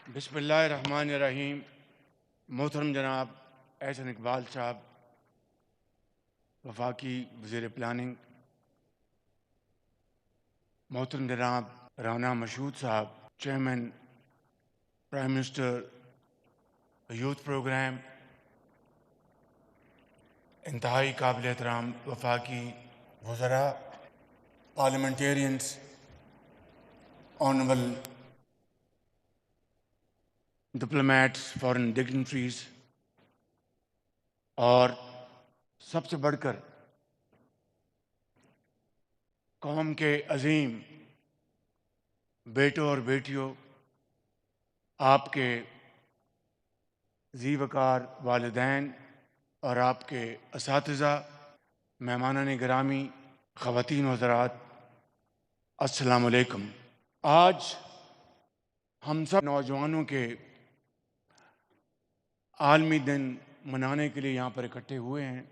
بسم اللہ الرحمن الرحیم۔ محترم جناب احسن اقبال صاحب، وفاقی وزیر پلاننگ، محترم جناب رانا مشہود صاحب، chairman prime minister youth programme, انتہائی قابل احترام وفاقی وزراء، parliamentarians, honourable diplomats, foreign dignitaries, اور سب سے بڑھ کر قوم کے عظیم بیٹوں اور بیٹیوں، آپ کے ذی وقار والدین اور آپ کے اساتذہ، مہمانان گرامی، خواتین و حضرات، السلام علیکم۔ آج ہم سب نوجوانوں کے عالمی دن منانے کے لیے یہاں پر اکٹھے ہوئے ہیں،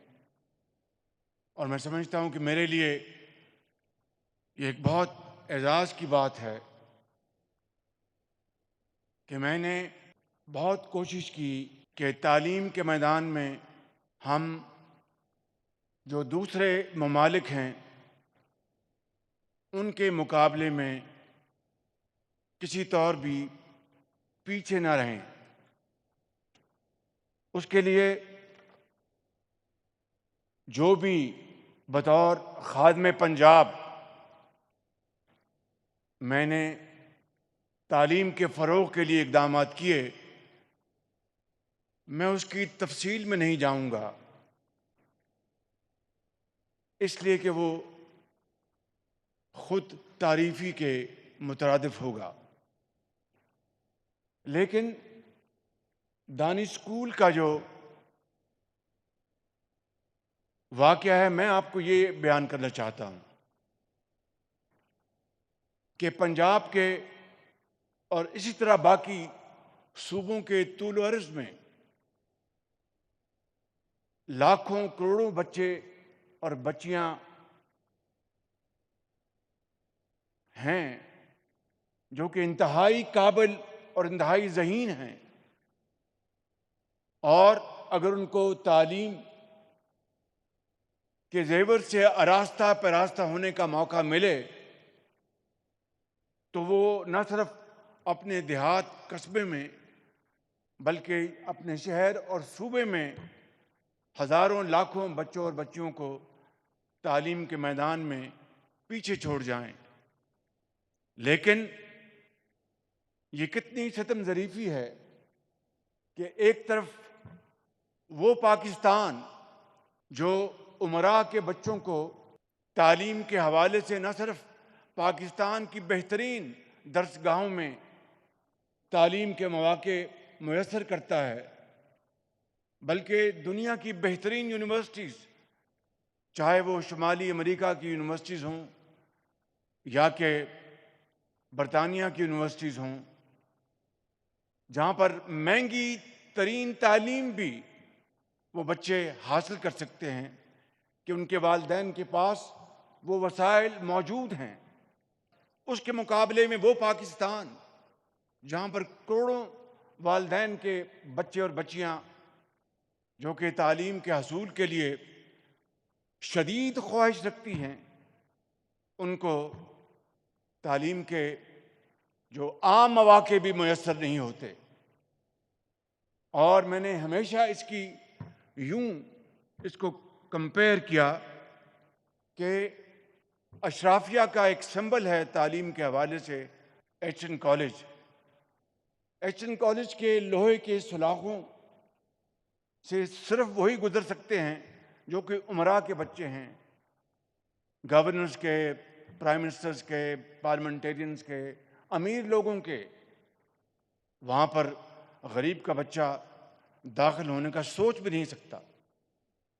اور میں سمجھتا ہوں کہ میرے لیے یہ ایک بہت اعزاز کی بات ہے کہ میں نے بہت کوشش کی کہ تعلیم کے میدان میں ہم جو دوسرے ممالک ہیں ان کے مقابلے میں کسی طور بھی پیچھے نہ رہیں۔ اس کے لیے جو بھی بطور خادم پنجاب میں نے تعلیم کے فروغ کے لیے اقدامات کیے، میں اس کی تفصیل میں نہیں جاؤں گا، اس لیے کہ وہ خود تعریفی کے مترادف ہوگا۔ لیکن دانش اسکول کا جو واقعہ ہے، میں آپ کو یہ بیان کرنا چاہتا ہوں کہ پنجاب کے اور اسی طرح باقی صوبوں کے طول و عرض میں لاکھوں کروڑوں بچے اور بچیاں ہیں جو کہ انتہائی قابل اور انتہائی ذہین ہیں، اور اگر ان کو تعلیم کے زیور سے آراستہ پیراستہ ہونے کا موقع ملے تو وہ نہ صرف اپنے دیہات قصبے میں بلکہ اپنے شہر اور صوبے میں ہزاروں لاکھوں بچوں اور بچیوں کو تعلیم کے میدان میں پیچھے چھوڑ جائیں۔ لیکن یہ کتنی ستم ظریفی ہے کہ ایک طرف وہ پاکستان جو امراء کے بچوں کو تعلیم کے حوالے سے نہ صرف پاکستان کی بہترین درسگاہوں میں تعلیم کے مواقع میسر کرتا ہے، بلکہ دنیا کی بہترین یونیورسٹیز، چاہے وہ شمالی امریکہ کی یونیورسٹیز ہوں یا کہ برطانیہ کی یونیورسٹیز ہوں، جہاں پر مہنگی ترین تعلیم بھی وہ بچے حاصل کر سکتے ہیں کہ ان کے والدین کے پاس وہ وسائل موجود ہیں، اس کے مقابلے میں وہ پاکستان جہاں پر کروڑوں والدین کے بچے اور بچیاں جو کہ تعلیم کے حصول کے لیے شدید خواہش رکھتی ہیں، ان کو تعلیم کے جو عام مواقع بھی میسر نہیں ہوتے۔ اور میں نے ہمیشہ اس کو کمپیئر کیا کہ اشرافیہ کا ایک سمبل ہے تعلیم کے حوالے سے H N college. H N college کے لوہے کے سلاخوں سے صرف وہی گزر سکتے ہیں جو کہ امراء کے بچے ہیں، گورنرز کے، پرائم منسٹرز کے، پارلیمنٹیرینز کے، امیر لوگوں کے۔ وہاں پر غریب کا بچہ داخل ہونے کا سوچ بھی نہیں سکتا،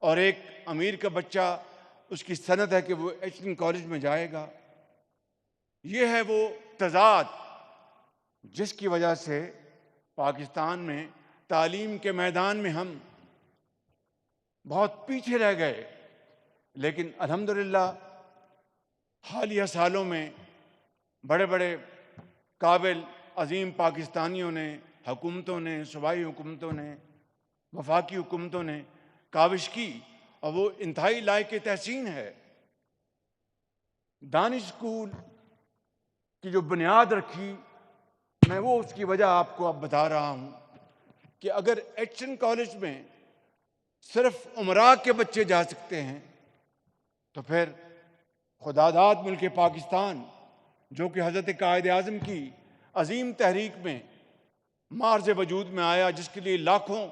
اور ایک امیر کا بچہ اس کی سند ہے کہ وہ ایچ این کالج میں جائے گا۔ یہ ہے وہ تضاد جس کی وجہ سے پاکستان میں تعلیم کے میدان میں ہم بہت پیچھے رہ گئے۔ لیکن الحمدللہ حالیہ سالوں میں بڑے بڑے قابل عظیم پاکستانیوں نے حکومتوں نے، صوبائی حکومتوں نے، وفاقی حکومتوں نے کاوش کی، اور وہ انتہائی لائق تحسین ہے۔ دانش اسکول کی جو بنیاد رکھی، میں وہ اس کی وجہ آپ کو اب بتا رہا ہوں کہ اگر ایچ این کالج میں صرف امراء کے بچے جا سکتے ہیں تو پھر خدا داد ملک پاکستان، جو کہ حضرت قائد اعظم کی عظیم تحریک میں مارز وجود میں آیا، جس کے لیے لاکھوں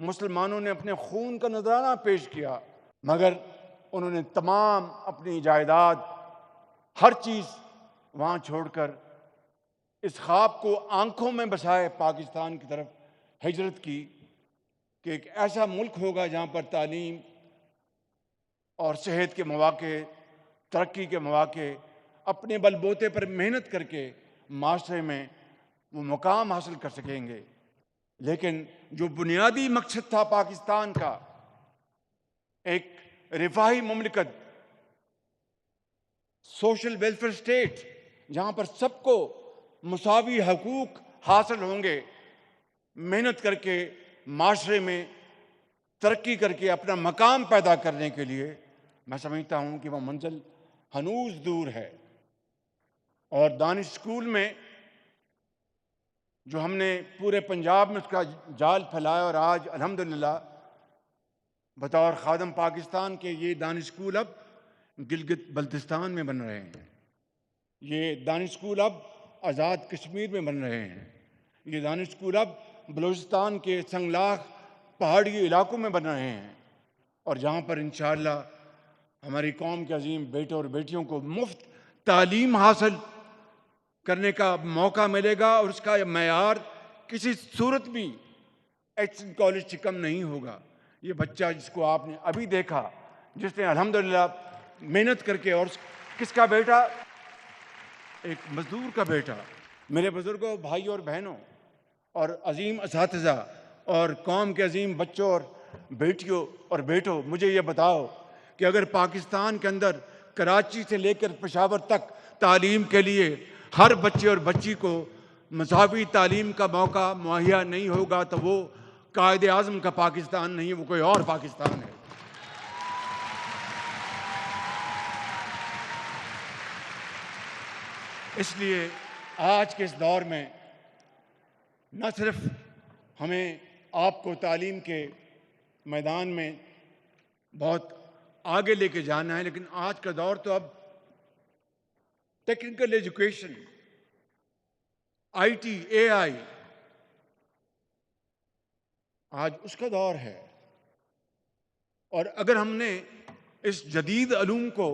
مسلمانوں نے اپنے خون کا نذرانہ پیش کیا، مگر انہوں نے تمام اپنی جائیداد، ہر چیز وہاں چھوڑ کر اس خواب کو آنکھوں میں بسائے پاکستان کی طرف ہجرت کی کہ ایک ایسا ملک ہوگا جہاں پر تعلیم اور صحت کے مواقع، ترقی کے مواقع، اپنے بل بوتے پر محنت کر کے معاشرے میں وہ مقام حاصل کر سکیں گے۔ لیکن جو بنیادی مقصد تھا پاکستان کا، ایک رفاہی مملکت، سوشل ویلفیئر اسٹیٹ، جہاں پر سب کو مساوی حقوق حاصل ہوں گے، محنت کر کے معاشرے میں ترقی کر کے اپنا مقام پیدا کرنے کے لیے، میں سمجھتا ہوں کہ وہ منزل ہنوز دور ہے۔ اور دانش اسکول میں جو ہم نے پورے پنجاب میں اس کا جال پھیلایا، اور آج الحمدللہ بطور خادم پاکستان کے یہ دانش اسکول اب گلگت بلتستان میں بن رہے ہیں، یہ دانش اسکول اب آزاد کشمیر میں بن رہے ہیں، یہ دانش اسکول اب بلوچستان کے سنگلاخ پہاڑی علاقوں میں بن رہے ہیں، اور جہاں پر انشاءاللہ ہماری قوم کے عظیم بیٹے اور بیٹیوں کو مفت تعلیم حاصل کرنے کا موقع ملے گا، اور اس کا معیار کسی صورت بھی ایچ این کالج سے کم نہیں ہوگا۔ یہ بچہ جس کو آپ نے ابھی دیکھا، جس نے الحمدللہ محنت کر کے، اور کس کا بیٹا؟ ایک مزدور کا بیٹا۔ میرے بزرگوں، بھائیوں اور بہنوں، اور عظیم اساتذہ، اور قوم کے عظیم بچوں اور بیٹیوں اور بیٹوں، مجھے یہ بتاؤ کہ اگر پاکستان کے اندر کراچی سے لے کر پشاور تک تعلیم کے لیے ہر بچے اور بچی کو مساوی تعلیم کا موقع مہیا نہیں ہوگا تو وہ قائد اعظم کا پاکستان نہیں، وہ کوئی اور پاکستان ہے۔ اس لیے آج کے اس دور میں نہ صرف ہمیں آپ کو تعلیم کے میدان میں بہت آگے لے کے جانا ہے، لیکن آج کا دور تو اب ٹیکنیکل ایجوکیشن، آئی ٹی، اے آئی، آج اس کا دور ہے۔ اور اگر ہم نے اس جدید علوم کو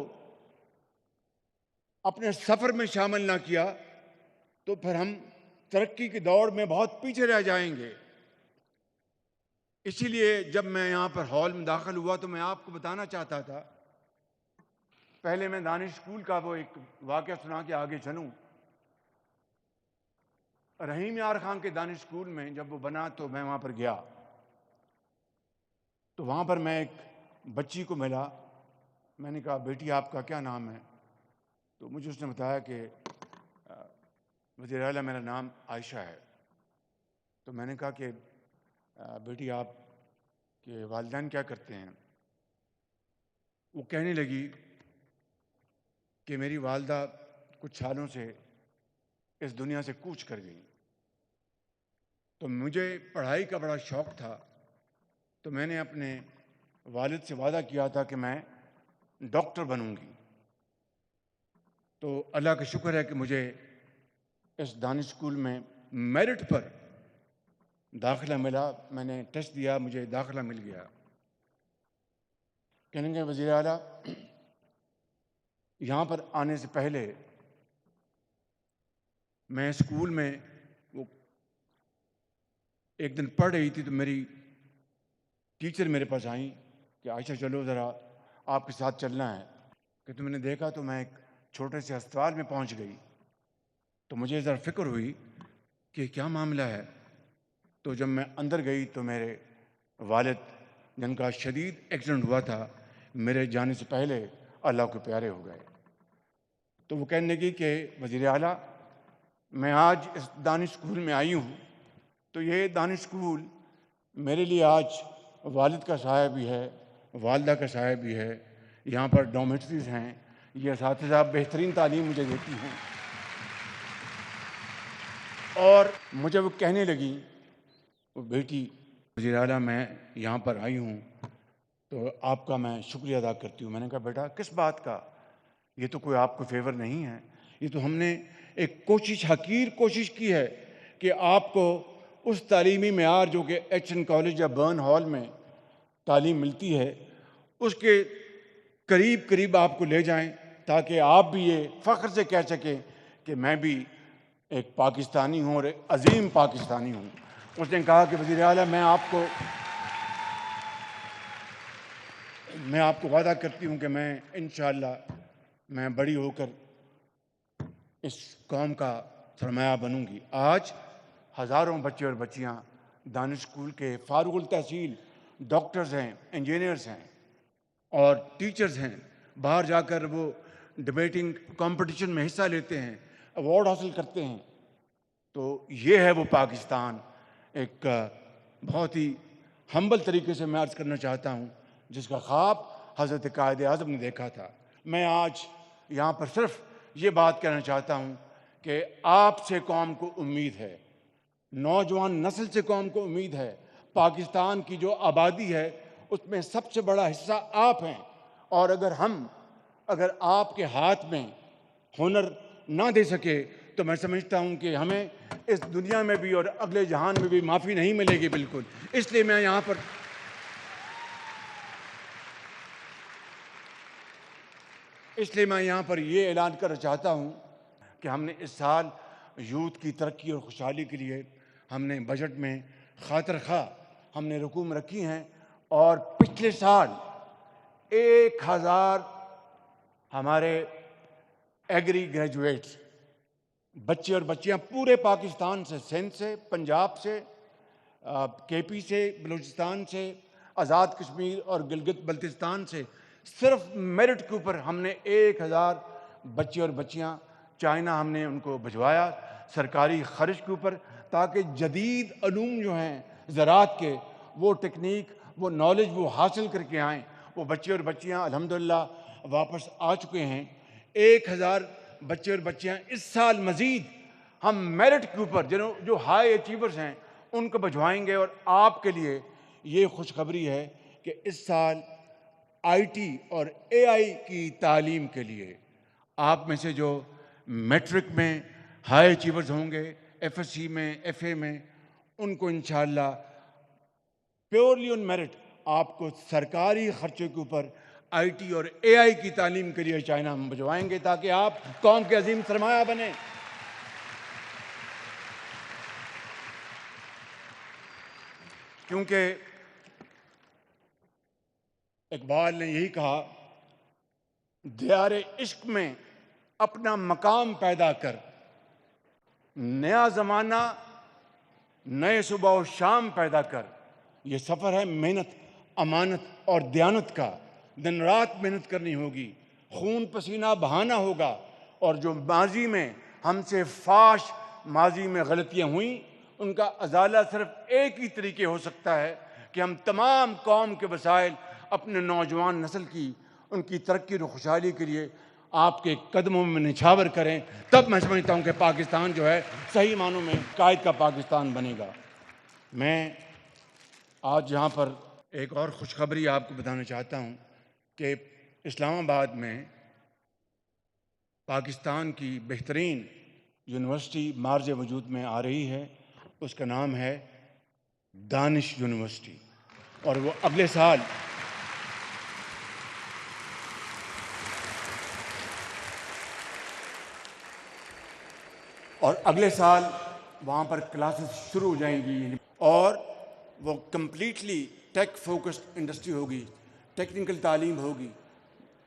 اپنے سفر میں شامل نہ کیا تو پھر ہم ترقی کی دوڑ میں بہت پیچھے رہ جائیں گے۔ اسی لیے جب میں یہاں پر ہال میں داخل ہوا تو میں آپ کو بتانا چاہتا تھا، پہلے میں دانش اسکول کا وہ ایک واقعہ سنا کے آگے چلوں۔ رحیم یار خان کے دانش اسکول میں جب وہ بنا تو میں وہاں پر گیا، تو وہاں پر میں ایک بچی کو ملا۔ میں نے کہا، بیٹی آپ کا کیا نام ہے؟ تو مجھے اس نے بتایا کہ وزیر اعلیٰ میرا نام عائشہ ہے۔ تو میں نے کہا کہ بیٹی آپ کے والدین کیا کرتے ہیں؟ وہ کہنے لگی کہ میری والدہ کچھ سالوں سے اس دنیا سے کوچ کر گئی، تو مجھے پڑھائی کا بڑا شوق تھا، تو میں نے اپنے والد سے وعدہ کیا تھا کہ میں ڈاکٹر بنوں گی۔ تو اللہ کا شکر ہے کہ مجھے اس دانش اسکول میں میرٹ پر داخلہ ملا۔ میں نے ٹیسٹ دیا، مجھے داخلہ مل گیا۔ کہنے گے وزیر اعلیٰ، یہاں پر آنے سے پہلے میں اسکول میں وہ ایک دن پڑھ رہی تھی تو میری ٹیچر میرے پاس آئیں کہ عائشہ چلو ذرا آپ کے ساتھ چلنا ہے۔ کہ تو میں نے دیکھا تو میں ایک چھوٹے سے ہسپتال میں پہنچ گئی، تو مجھے ذرا فکر ہوئی کہ کیا معاملہ ہے۔ تو جب میں اندر گئی تو میرے والد، جن کا شدید ایکسیڈنٹ ہوا تھا، میرے جانے سے پہلے اللہ کے پیارے ہو گئے۔ تو وہ کہنے لگی کہ وزیر اعلیٰ، میں آج اس دانش اسکول میں آئی ہوں تو یہ دانش اسکول میرے لیے آج والد کا سایہ بھی ہے، والدہ کا سایہ بھی ہے. یہاں پر ڈومیٹریز ہیں، یہ اساتذہ بہترین تعلیم مجھے دیتی ہیں. اور مجھے وہ کہنے لگی، وہ بیٹی وزیر اعلیٰ میں یہاں پر آئی ہوں تو آپ کا میں شکریہ ادا کرتی ہوں. میں نے کہا بیٹا کس بات کا؟ یہ تو کوئی آپ کو فیور نہیں ہے، یہ تو ہم نے ایک حقیر کوشش کی ہے کہ آپ کو اس تعلیمی معیار جو کہ ایچ این کالج یا برن ہال میں تعلیم ملتی ہے اس کے قریب آپ کو لے جائیں، تاکہ آپ بھی یہ فخر سے کہہ سکیں کہ میں بھی ایک پاکستانی ہوں اور ایک عظیم پاکستانی ہوں. اس نے کہا کہ وزیر اعلیٰ میں آپ کو وعدہ کرتی ہوں کہ میں انشاءاللہ میں بڑی ہو کر اس قوم کا سرمایہ بنوں گی. آج ہزاروں بچے اور بچیاں دانش اسکول کے فارغ التحصیل ڈاکٹرز ہیں، انجینئرز ہیں اور ٹیچرز ہیں. باہر جا کر وہ ڈبیٹنگ کمپٹیشن میں حصہ لیتے ہیں، ایوارڈ حاصل کرتے ہیں. تو یہ ہے وہ پاکستان. ایک بہت ہی ہمبل طریقے سے میں عرض کرنا چاہتا ہوں جس کا خواب حضرت قائد اعظم نے دیکھا تھا. میں آج یہاں پر صرف یہ بات کہنا چاہتا ہوں کہ آپ سے قوم کو امید ہے، نوجوان نسل سے قوم کو امید ہے. پاکستان کی جو آبادی ہے اس میں سب سے بڑا حصہ آپ ہیں، اور اگر آپ کے ہاتھ میں ہنر نہ دے سکے تو میں سمجھتا ہوں کہ ہمیں اس دنیا میں بھی اور اگلے جہان میں بھی معافی نہیں ملے گی بالکل. اس لیے میں یہاں پر یہ اعلان کرنا چاہتا ہوں کہ ہم نے اس سال یوتھ کی ترقی اور خوشحالی کے لیے ہم نے بجٹ میں خاطر خواہ ہم نے رقوم رکھی ہیں، اور پچھلے سال 1000 ہمارے ایگری گریجویٹس بچے اور بچیاں پورے پاکستان سے، سندھ سے، پنجاب سے، کے پی سے، بلوچستان سے، آزاد کشمیر اور گلگت بلتستان سے، صرف میرٹ کے اوپر ہم نے 1000 بچے اور بچیاں چائنا ہم نے ان کو بھجوایا سرکاری خرچ کے اوپر، تاکہ جدید علوم جو ہیں زراعت کے، وہ ٹیکنیک، وہ نالج وہ حاصل کر کے آئیں. وہ بچے اور بچیاں الحمدللہ واپس آ چکے ہیں. 1000 بچے اور بچیاں اس سال مزید ہم میرٹ کے اوپر جو ہائی اچیورز ہیں ان کو بھجوائیں گے. اور آپ کے لیے یہ خوشخبری ہے کہ اس سال آئی ٹی اور اے آئی کی تعلیم کے لیے آپ میں سے جو میٹرک میں ہائی اچیورز ہوں گے، ایف ایس سی میں، ایف اے میں، ان کو انشاءاللہ پیورلی آن میرٹ آپ کو سرکاری خرچے کے اوپر آئی ٹی اور اے آئی کی تعلیم کے لیے چائنا ہم بھجوائیں گے، تاکہ آپ قوم کے عظیم سرمایہ بنیں. کیونکہ اقبال نے یہی کہا، دیار عشق میں اپنا مقام پیدا کر، نیا زمانہ نئے صبح و شام پیدا کر. یہ سفر ہے محنت، امانت اور دیانت کا. دن رات محنت کرنی ہوگی، خون پسینہ بہانا ہوگا، اور جو ماضی میں ہم سے فاش ماضی میں غلطیاں ہوئیں ان کا ازالہ صرف ایک ہی طریقے ہو سکتا ہے کہ ہم تمام قوم کے وسائل اپنے نوجوان نسل کی، ان کی ترقی اور خوشحالی کے لیے آپ کے قدموں میں نچھاور کریں. تب میں سمجھتا ہوں کہ پاکستان جو ہے صحیح معنوں میں قائد کا پاکستان بنے گا. میں آج یہاں پر ایک اور خوشخبری آپ کو بتانا چاہتا ہوں کہ اسلام آباد میں پاکستان کی بہترین یونیورسٹی مارج وجود میں آ رہی ہے. اس کا نام ہے دانش یونیورسٹی، اور وہ اگلے سال وہاں پر کلاسز شروع ہو جائیں گی، اور وہ کمپلیٹلی ٹیک فوکسڈ انڈسٹری ہوگی، ٹیکنیکل تعلیم ہوگی.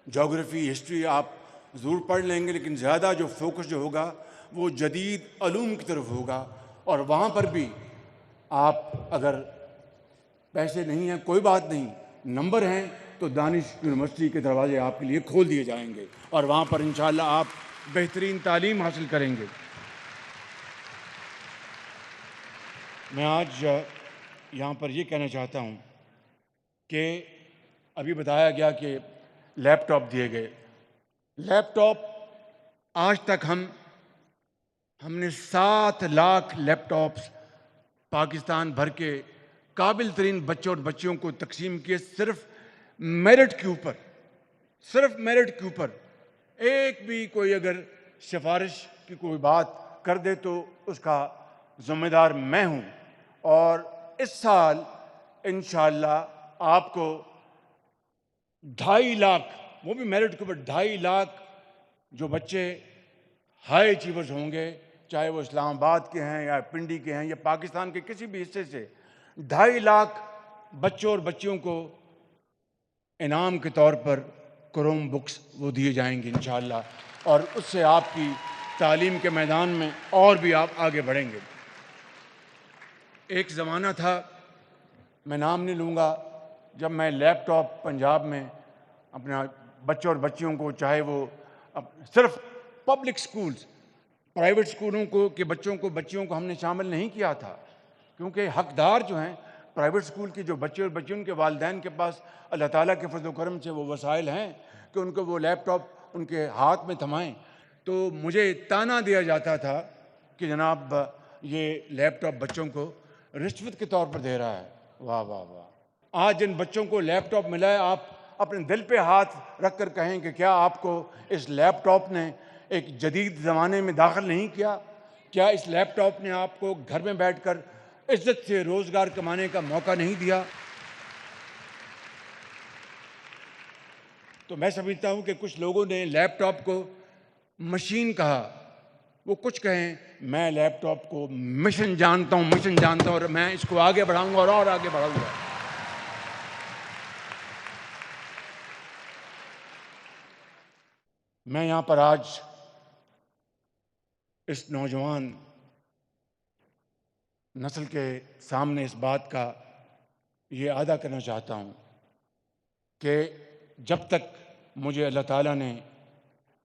جغرافی، ہسٹری آپ ضرور پڑھ لیں گے، لیکن زیادہ جو فوکس جو ہوگا وہ جدید علوم کی طرف ہوگا. اور وہاں پر بھی آپ اگر پیسے نہیں ہیں کوئی بات نہیں، نمبر ہیں تو دانش یونیورسٹی کے دروازے آپ کے لیے کھول دیے جائیں گے، اور وہاں پر انشاءاللہ آپ بہترین تعلیم حاصل کریں گے. میں آج یہاں پر یہ کہنا چاہتا ہوں کہ ابھی بتایا گیا کہ لیپ ٹاپ دیے گئے. لیپ ٹاپ آج تک ہم نے 7 لاکھ لیپ ٹاپس پاکستان بھر کے قابل ترین بچوں اور بچیوں کو تقسیم کیے، صرف میرٹ کے اوپر. صرف میرٹ کے اوپر ایک بھی کوئی اگر سفارش کی کوئی بات کر دے تو اس کا ذمہ دار میں ہوں. اور اس سال انشاءاللہ آپ کو 2.5 لاکھ، وہ بھی میرٹ کے اوپر 2.5 لاکھ جو بچے ہائی اچیورز ہوں گے، چاہے وہ اسلام آباد کے ہیں یا پنڈی کے ہیں یا پاکستان کے کسی بھی حصے سے، 2.5 لاکھ بچوں اور بچیوں کو انعام کے طور پر کروم بکس وہ دیے جائیں گے انشاءاللہ. اور اس سے آپ کی تعلیم کے میدان میں اور بھی آپ آگے بڑھیں گے. ایک زمانہ تھا، میں نام نہیں لوں گا، جب میں لیپ ٹاپ پنجاب میں اپنے بچوں اور بچیوں کو، چاہے وہ صرف پبلک سکولز، پرائیویٹ سکولوں کو کہ بچیوں کو ہم نے شامل نہیں کیا تھا، کیونکہ حقدار جو ہیں پرائیویٹ سکول کی جو بچے اور بچیوں کے والدین کے پاس اللہ تعالیٰ کے فضل و کرم سے وہ وسائل ہیں کہ ان کو وہ لیپ ٹاپ ان کے ہاتھ میں تھمائیں. تو مجھے تانا دیا جاتا تھا کہ جناب یہ لیپ ٹاپ بچوں کو رشوت کے طور پر دے رہا ہے. واہ واہ واہ! آج جن بچوں کو لیپ ٹاپ ملا ہے، آپ اپنے دل پہ ہاتھ رکھ کر کہیں کہ کیا آپ کو اس لیپ ٹاپ نے ایک جدید زمانے میں داخل نہیں کیا؟ کیا اس لیپ ٹاپ نے آپ کو گھر میں بیٹھ کر عزت سے روزگار کمانے کا موقع نہیں دیا؟ تو میں سمجھتا ہوں کہ کچھ لوگوں نے لیپ ٹاپ کو مشین کہا. وہ کچھ کہیں، میں لیپ ٹاپ کو مشن جانتا ہوں اور میں اس کو آگے بڑھاؤں گا اور آگے بڑھاؤں گا. میں یہاں پر آج اس نوجوان نسل کے سامنے اس بات کا یہ ادا کرنا چاہتا ہوں کہ جب تک مجھے اللہ تعالیٰ نے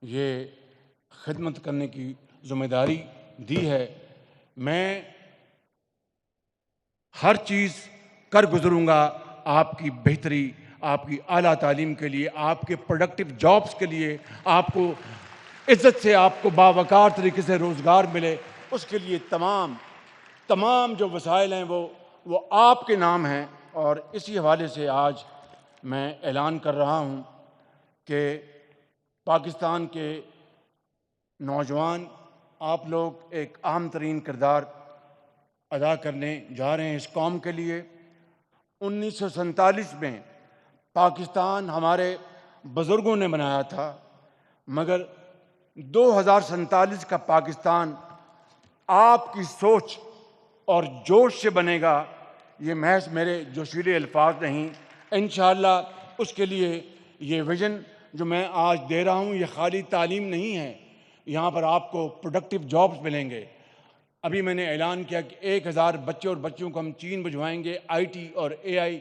یہ خدمت کرنے کی ذمہ داری دی ہے، میں ہر چیز کر گزروں گا آپ کی بہتری، آپ کی اعلیٰ تعلیم کے لیے، آپ کے پروڈکٹیو جابز کے لیے، آپ کو عزت سے، آپ کو باوقار طریقے سے روزگار ملے. اس کے لیے تمام جو وسائل ہیں وہ آپ کے نام ہیں. اور اسی حوالے سے آج میں اعلان کر رہا ہوں کہ پاکستان کے نوجوان، آپ لوگ ایک اہم ترین کردار ادا کرنے جا رہے ہیں اس قوم کے لیے. 1947 میں پاکستان ہمارے بزرگوں نے بنایا تھا، مگر 2047 کا پاکستان آپ کی سوچ اور جوش سے بنے گا. یہ محض میرے جوشیلے الفاظ نہیں. انشاءاللہ اس کے لیے یہ ویژن جو میں آج دے رہا ہوں، یہ خالی تعلیم نہیں ہے. یہاں پر آپ کو پروڈکٹیو جابز ملیں گے. ابھی میں نے اعلان کیا کہ 1000 بچے اور بچیوں کو ہم چین بھجوائیں گے آئی ٹی اور اے آئی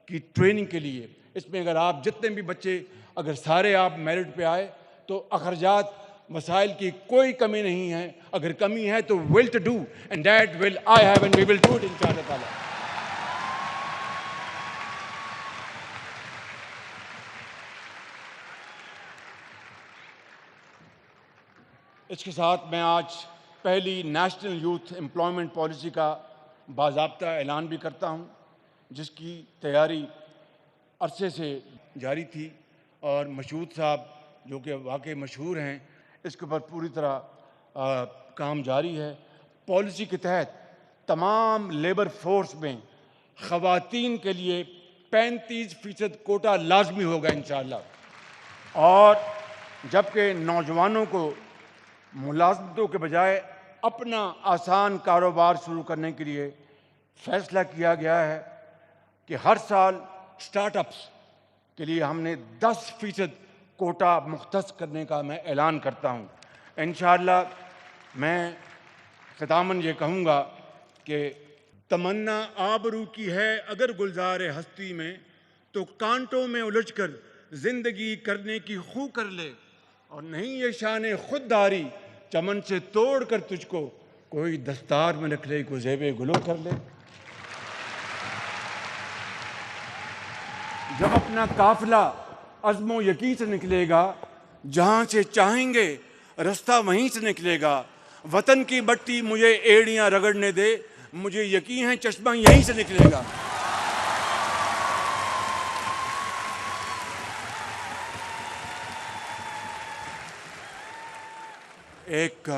کی ٹریننگ کے لیے. اس میں اگر آپ جتنے بھی بچے، اگر سارے آپ میرٹ پہ آئے تو اخراجات وسائل کی کوئی کمی نہیں ہے. اگر کمی ہے تو will to do and that will I have and we will do it انشاءاللہ تعالی. اس کے ساتھ میں آج پہلی نیشنل یوتھ امپلائمنٹ پالیسی کا باضابطہ اعلان بھی کرتا ہوں، جس کی تیاری عرصے سے جاری تھی. اور مشہود صاحب جو کہ واقعی مشہور ہیں، اس کے اوپر پوری طرح کام جاری ہے. پالیسی کے تحت تمام لیبر فورس میں خواتین کے لیے 35% کوٹا لازمی ہوگا انشاءاللہ. اور جبکہ نوجوانوں کو ملازمتوں کے بجائے اپنا آسان کاروبار شروع کرنے کے لیے فیصلہ کیا گیا ہے کہ ہر سال سٹارٹ اپس کے لیے ہم نے 10% کوٹا مختص کرنے کا میں اعلان کرتا ہوں. انشاءاللہ میں ختاماً یہ کہوں گا کہ تمنا آبرو کی ہے اگر گلزار ہستی میں، تو کانٹوں میں الجھ کر زندگی کرنے کی خو کر لے. اور نہیں یہ شان خودداری چمن سے توڑ کر تجھ کو کوئی دستار میں رکھ لے، کوئی زیب گلو کر لے. جب اپنا قافلہ عزم و یقین سے نکلے گا، جہاں سے چاہیں گے رستہ وہیں سے نکلے گا. وطن کی مٹی مجھے ایڑیاں رگڑنے دے، مجھے یقین ہے چشمہ یہیں سے نکلے گا. ایک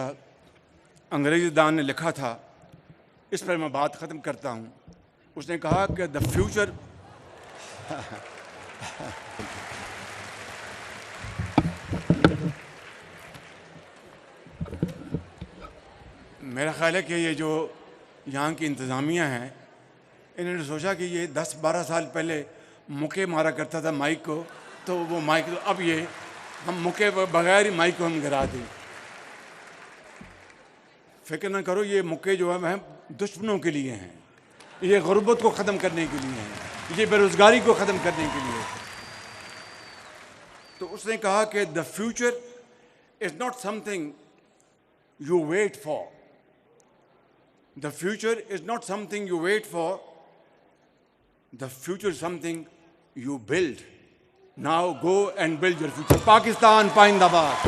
انگریزی دان نے لکھا تھا، اس پر میں بات ختم کرتا ہوں. اس نے کہا کہ دا فیوچر میرا خیال ہے کہ یہ جو یہاں کی انتظامیہ ہیں، انہوں نے سوچا کہ یہ 10-12 سال پہلے مکے مارا کرتا تھا مائک کو، تو وہ مائک اب یہ ہم مکے بغیر ہی مائک کو ہم گرا دیں. فکر نہ کرو، یہ مکے جو ہیں دشمنوں کے لیے ہیں، یہ غربت کو ختم کرنے کے لیے ہیں، یہ بے روزگاری کو ختم کرنے کے لیے. تو اس نے کہا کہ the future is not something you wait for. The future is not something you wait for. The future is something you build. Now go and build your future. Pakistan پائندہ باد.